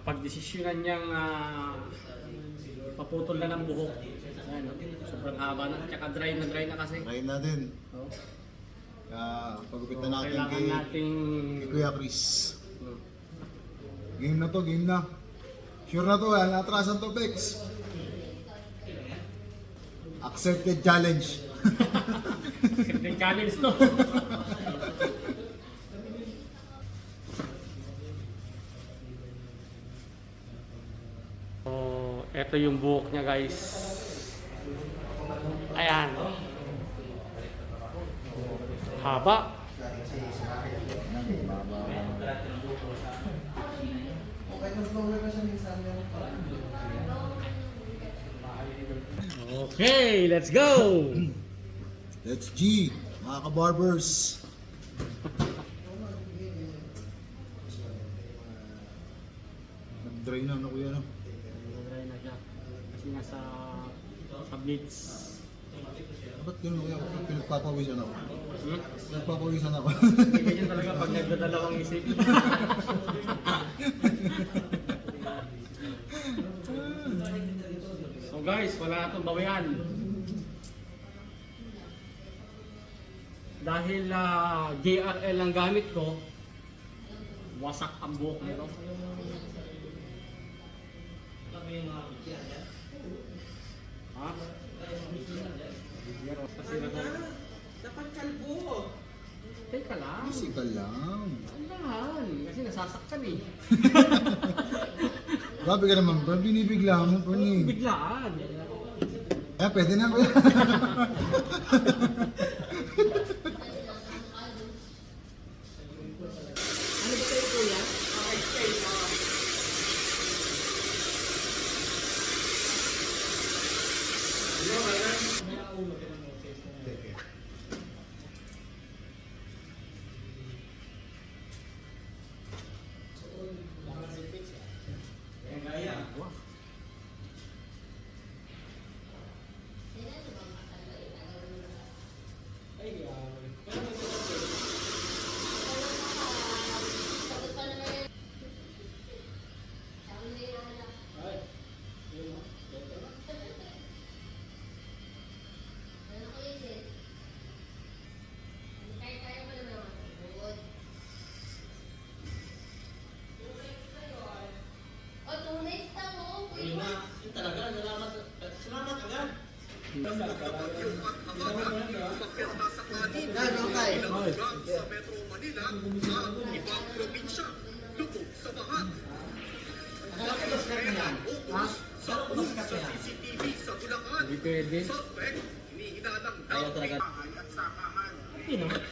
napagdesisyonan niyang paputol na ng buhok. Ayan, no? Sobrang haba na, tsaka dry na kasi. Try na din. Oh. Kaya pagupitan So, natin kailangan nating kay Kuya Chris. Hmm. Game na to, game na. Sure na to, natrasan to, Pex. Accepted challenge. Simpleng challenge to. So, eto yung buhok niya, guys. Ayan. Haba. Okay, let's go! Let's G, mga ka-barbers. Nag-dry na, ano kuya, no? Nag-dry na siya. Kasi nasa sa blitz. Ba't gano'n kuya? Pinagpapawisan ako. Hmm? Pinagpapawisan ako. Ganyan talaga pag nagdadalawang isip. So guys, wala na itong bawian. Dahil JRL ang gamit ko, wasak ang buhok nito. Ha? Kasi na to. Dapat kalbo. Teka lang. Physical lang. Andahan. Kasi nasasaktan eh. Grabe ka naman, bro. Binibigla mo, bro. Biglaan. Pwede na kuya. Ano ba kayo kuya? Stay mo. Sa Metro Manila, ang ibang probinsya lubog sa baha. Sa CCTV sa Bulacan, Hindi pwede. suspect hinihinalang daw may bahay at sakahan.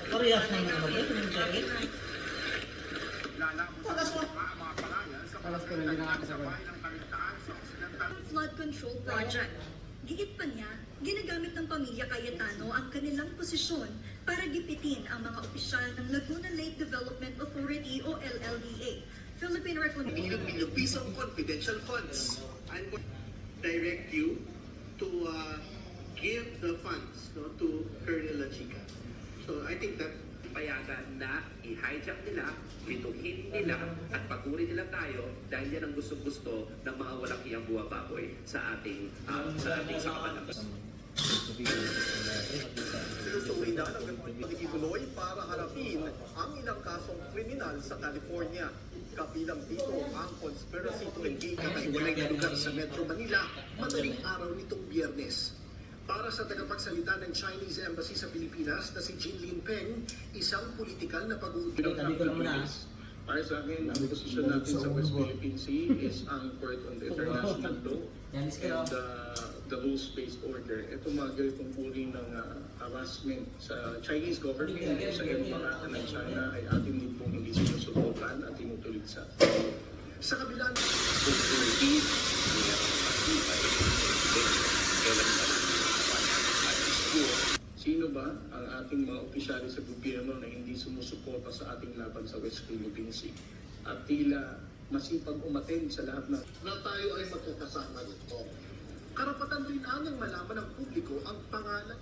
Parehas na ano ba? Yung jacket? Lalaman sa mga palayan sa Talas ko na hindi nakakasabay. bahay ng kaligtaan sa Occidental. Flood Control Project. Gigit pa niya, ginagamit ng pamilya Cayetano ang kanilang posisyon para gipitin ang mga opisyal ng Laguna Lake Development Authority o LLDA. Philippine Reclamation. Milyong pisong confidential funds. I'm going to direct you to give the funds to Colonel La Chica. So I think that payagan na i-hijack nila, bituhin nila at pagurin nila tayo dahil yan ang gusto-gusto ng mga walang iyang buwababoy sa ating sakapan. sinusuwi na ng pagkikituloy para harapin ang ilang kasong kriminal sa California. Kabilang dito ang conspiracy to engage na hiwalay na lugar sa Metro Manila madaling araw nitong Biyernes. Para sa tagapagsalita ng Chinese Embassy sa Pilipinas na si Jin Linpeng, isang politikal na pag-uusapan. Para sa akin, ang posisyon natin sa West Philippine Sea is anchored on the international law and the rules-based order. Ito mga ganitong uri ng harassment sa Chinese government o sa pangatan ng China ay ating din pong hindi sinusubukan at tinutuloy sa Sa kabila ng sino ba ang ating mga opisyales sa gobyerno na hindi sumusuporta sa ating laban sa West Philippine Sea? At tila masipag umaten sa lahat ng na tayo ay magkakasama nito. Karapatan rin anyang malaman ng publiko ang pangalan